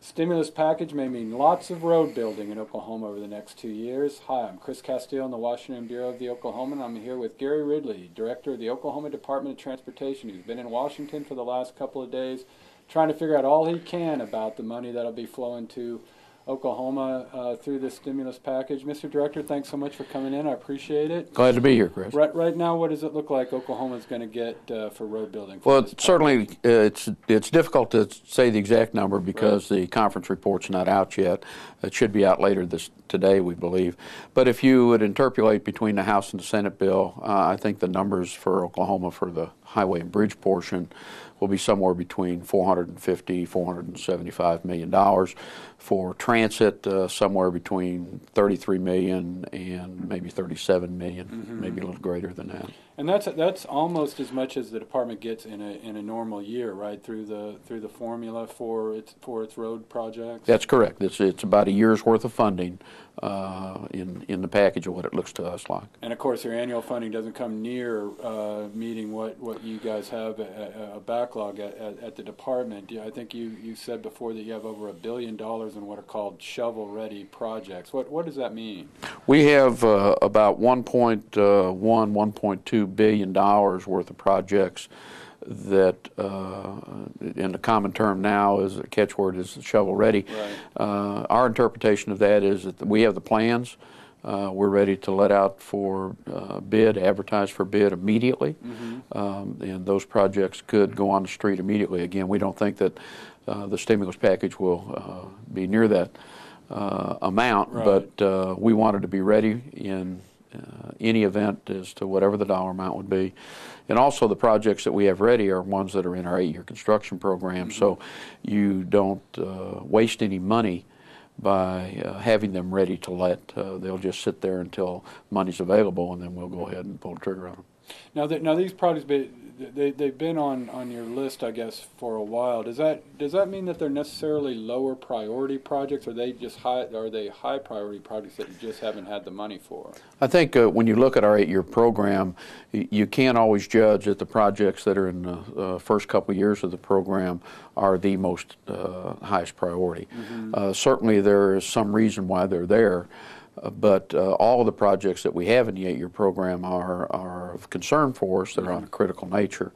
Stimulus package may mean lots of road building in Oklahoma over the next 2 years. Hi, I'm Chris Casteel in the Washington Bureau of the Oklahoman. I'm here with Gary Ridley, Director of the Oklahoma Department of Transportation, who's been in Washington for the last couple of days trying to figure out all he can about the money that'll be flowing to Oklahoma through this stimulus package. Mr. Director, thanks so much for coming in. I appreciate it. Glad to be here, Chris. Right now, what does it look like Oklahoma's going to get for road building? Well, certainly it's difficult to say the exact number because the conference report's not out yet. It should be out later today, we believe. But if you would interpolate between the House and the Senate bill, I think the numbers for Oklahoma for the highway and bridge portion will be somewhere between $450, $475 million. For transit, somewhere between $33 million and maybe $37 million, maybe a little greater than that. And that's almost as much as the department gets in a normal year, right? Through the formula for its road projects. That's correct. It's about a year's worth of funding in the package of what it looks to us like. And of course, your annual funding doesn't come near meeting what you guys have a backlog at the department. I think you said before that you have over $1 billion in what are called shovel-ready projects. What does that mean? We have about $1.2 billion worth of projects that, in the common term now, is a catchword is shovel ready. Right. Our interpretation of that is that we have the plans. We're ready to let out for bid, advertise for bid immediately, and those projects could go on the street immediately. Again, we don't think that the stimulus package will be near that amount, right. but we wanted to be ready in any event as to whatever the dollar amount would be. And also the projects that we have ready are ones that are in our 8-year construction program, so you don't waste any money by having them ready to let. They'll just sit there until money's available, and then we'll go ahead and pull the trigger on them. Now these projects, they've been on your list, I guess, for a while. Does that mean that they're necessarily lower priority projects, or are they high priority projects that you just haven't had the money for? I think when you look at our 8-year program, you can't always judge that the projects that are in the first couple of years of the program are the most highest priority. Certainly there is some reason why they're there. But all of the projects that we have in the 8-year program are of concern for us. That are on a critical nature,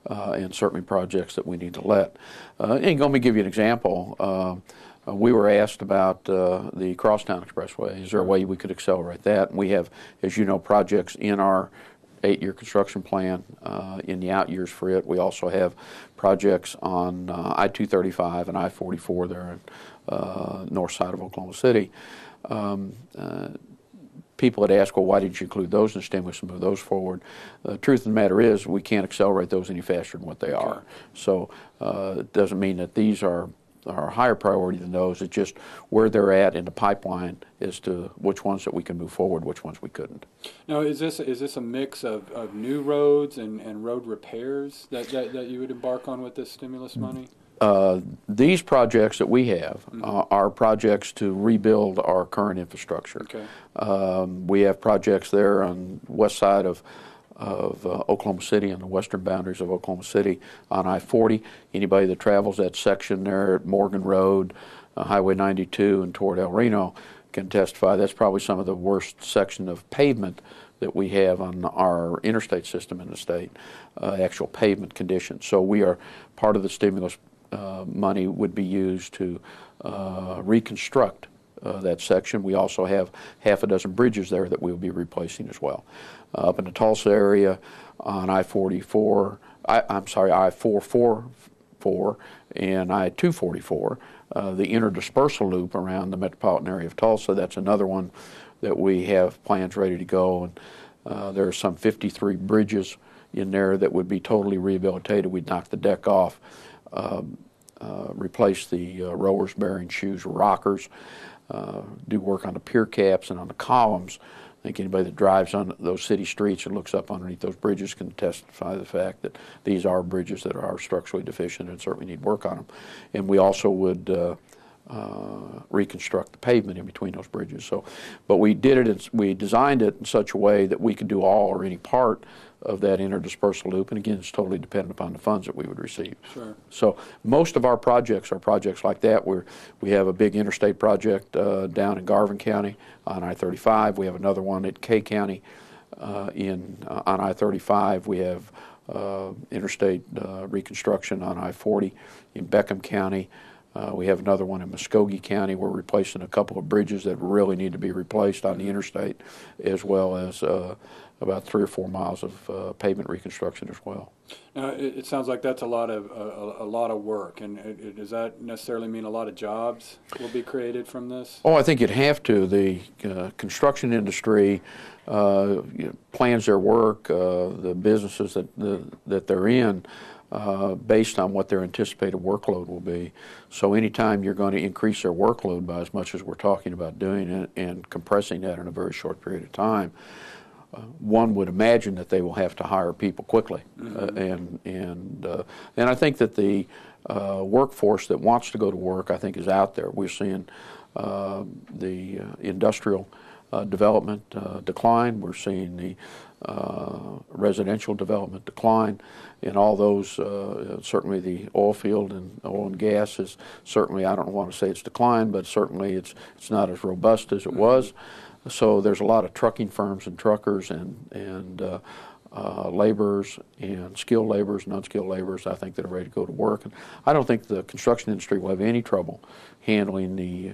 and certainly projects that we need to let. And let me give you an example. We were asked about the Crosstown Expressway. Is there a way we could accelerate that? And we have, as you know, projects in our 8-year construction plan in the out years for it. We also have projects on I-235 and I-44 there on north side of Oklahoma City. People had asked, well, why didn't you include those in the stimulus and move those forward? The truth of the matter is we can't accelerate those any faster than what they are. So it doesn't mean that these are higher priority than those. It's just where they're at in the pipeline as to which ones that we can move forward, which ones we couldn't. Now, is this a mix of new roads and road repairs that you would embark on with this stimulus money? These projects that we have are projects to rebuild our current infrastructure. Okay. We have projects there on the west side of Oklahoma City, on the western boundaries of Oklahoma City, on I-40. Anybody that travels that section there at Morgan Road, Highway 92, and toward El Reno can testify that's probably some of the worst section of pavement that we have on our interstate system in the state, actual pavement conditions. So we are part of the stimulus money would be used to reconstruct that section. We also have half a dozen bridges there that we'll be replacing as well. Up in the Tulsa area on I-444 and I-244, the interdispersal loop around the metropolitan area of Tulsa, that's another one that we have plans ready to go. And there are some 53 bridges in there that would be totally rehabilitated. We'd knock the deck off, replace the rowers, bearing shoes, rockers, do work on the pier caps and on the columns. I think anybody that drives on those city streets and looks up underneath those bridges can testify to the fact that these are bridges that are structurally deficient and certainly need work on them. And we also would reconstruct the pavement in between those bridges. So, but we designed it in such a way that we could do all or any part of that interdispersal loop, and again, it's totally dependent upon the funds that we would receive. Sure. So most of our projects are projects like that, where we have a big interstate project down in Garvin County on I-35. We have another one at Kay County on I-35. We have interstate reconstruction on I-40 in Beckham County. We have another one in Muskogee County. We're replacing a couple of bridges that really need to be replaced on the interstate, as well as about 3 or 4 miles of pavement reconstruction as well. Now, it sounds like that's a lot of work, and does that necessarily mean a lot of jobs will be created from this? Oh, I think you'd have to. The construction industry plans their work, the businesses that they're in, based on what their anticipated workload will be. So anytime you're going to increase their workload by as much as we're talking about doing it and compressing that in a very short period of time, one would imagine that they will have to hire people quickly. And I think that the workforce that wants to go to work, I think, is out there. We're seeing the industrial development decline. We're seeing the residential development decline. In all those, certainly the oil field and oil and gas is certainly, I don't want to say it's declined, but certainly it's not as robust as it was. So there's a lot of trucking firms and truckers and laborers and skilled laborers and unskilled laborers, I think, that are ready to go to work. And I don't think the construction industry will have any trouble handling the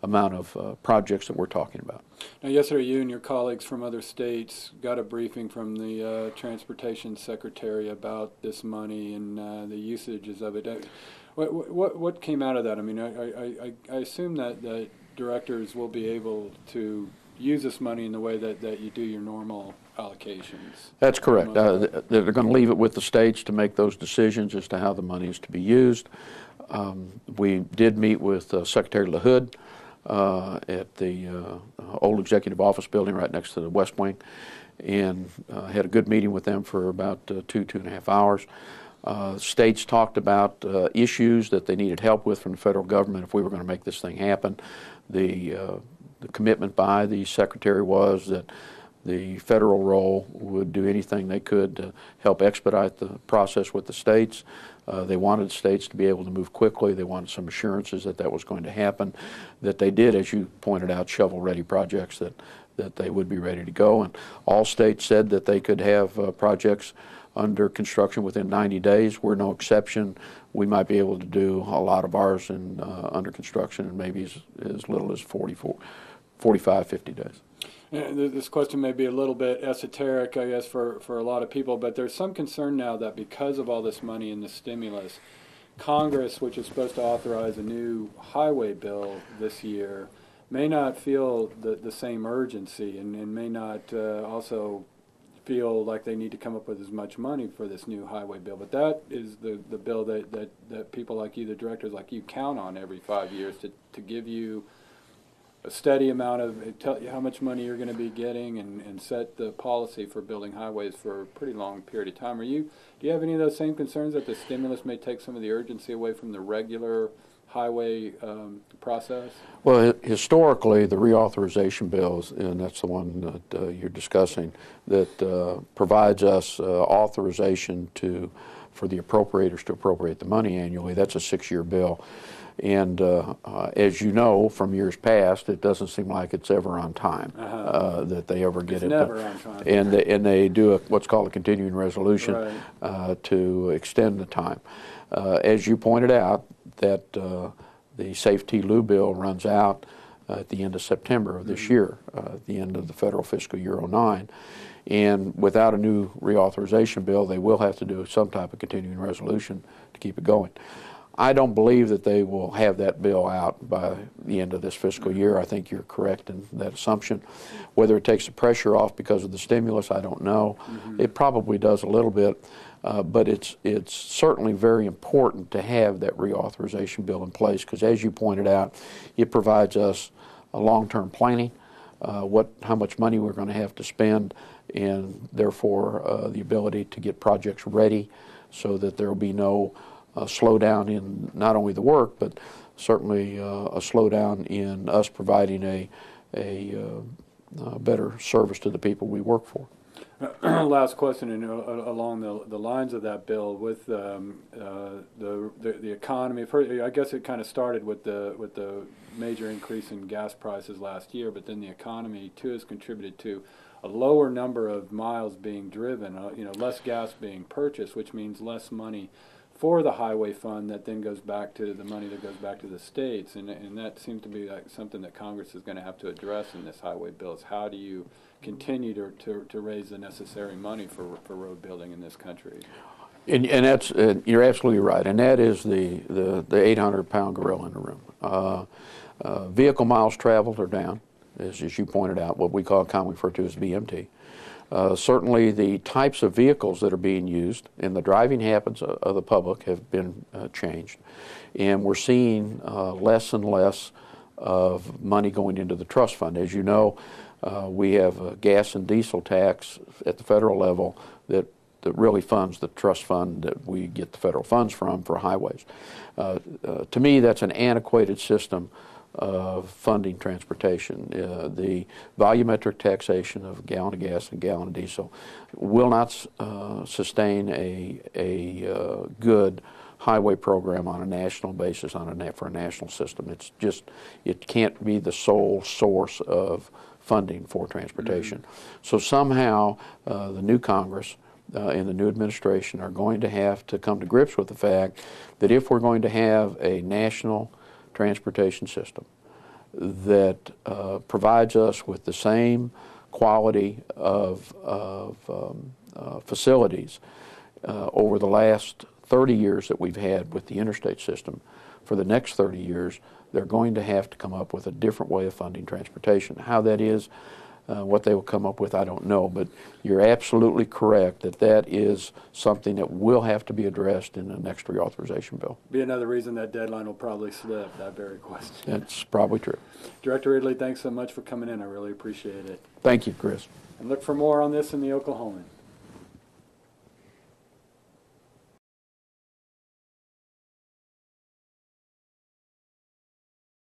amount of projects that we're talking about. Now, yesterday you and your colleagues from other states got a briefing from the Transportation Secretary about this money and the usages of it. What came out of that? I mean, I assume that directors will be able to use this money in the way that you do your normal allocations. That's correct. They're going to leave it with the states to make those decisions as to how the money is to be used. We did meet with Secretary LaHood at the old executive office building right next to the West Wing, and had a good meeting with them for about 2.5 hours. States talked about issues that they needed help with from the federal government if we were going to make this thing happen. The commitment by the Secretary was that the federal role would do anything they could to help expedite the process with the states. They wanted states to be able to move quickly. They wanted some assurances that that was going to happen, that they did, as you pointed out, shovel-ready projects that they would be ready to go. And all states said that they could have projects under construction within 90 days. We're no exception. We might be able to do a lot of ours under construction in maybe as little as 45, 50 days. This question may be a little bit esoteric, I guess, for a lot of people, but there's some concern now that because of all this money and the stimulus, Congress, which is supposed to authorize a new highway bill this year, may not feel the same urgency and may not also feel like they need to come up with as much money for this new highway bill. But that is the bill that people like you, the directors like you, count on every 5 years to give you a steady amount of, tell you how much money you're going to be getting and set the policy for building highways for a pretty long period of time. Do you have any of those same concerns that the stimulus may take some of the urgency away from the regular highway process? Well, historically, the reauthorization bills, and that's the one that you're discussing, that provides us authorization for the appropriators to appropriate the money annually. That's a 6-year bill. And as you know from years past, it doesn't seem like it's ever on time, that they ever get it. It's never on time. And they do what's called a continuing resolution right. To extend the time. As you pointed out, that the Safety Lou bill runs out at the end of September of this year, at the end of the federal fiscal year 09. And without a new reauthorization bill, they will have to do some type of continuing resolution to keep it going. I don't believe that they will have that bill out by the end of this fiscal year. I think you're correct in that assumption. Whether it takes the pressure off because of the stimulus, I don't know. It probably does a little bit, but it's certainly very important to have that reauthorization bill in place because, as you pointed out, it provides us a long-term planning, how much money we're going to have to spend, and therefore the ability to get projects ready so that there will be no slowdown in not only the work, but certainly a slowdown in us providing a better service to the people we work for. Last question, and along the lines of that, Bill, with the economy. I guess it kind of started with the major increase in gas prices last year, but then the economy too has contributed to a lower number of miles being driven. Less gas being purchased, which means less money for the highway fund that then goes back to the money that goes back to the states, and that seems to be like something that Congress is going to have to address in this highway bill. Is how do you continue to raise the necessary money for road building in this country? And that's you're absolutely right, and that is the 800-pound gorilla in the room. Vehicle miles traveled are down, as you pointed out, what we commonly refer to as VMT. Certainly the types of vehicles that are being used and the driving habits of the public have been changed. And we're seeing less and less of money going into the trust fund. As you know, we have a gas and diesel tax at the federal level that really funds the trust fund that we get the federal funds from for highways. To me, that's an antiquated system of funding transportation. The volumetric taxation of a gallon of gas and a gallon of diesel will not sustain a good highway program on a national basis for a national system. It can't be the sole source of funding for transportation. Mm-hmm. So somehow the new Congress and the new administration are going to have to come to grips with the fact that if we're going to have a national transportation system that provides us with the same quality of facilities over the last 30 years that we've had with the interstate system, for the next 30 years, they're going to have to come up with a different way of funding transportation. How that is, what they will come up with, I don't know, but you're absolutely correct that is something that will have to be addressed in the next reauthorization bill. Be another reason that deadline will probably slip, that very question. That's probably true. Director Ridley, thanks so much for coming in. I really appreciate it. Thank you, Chris. And look for more on this in the Oklahoman.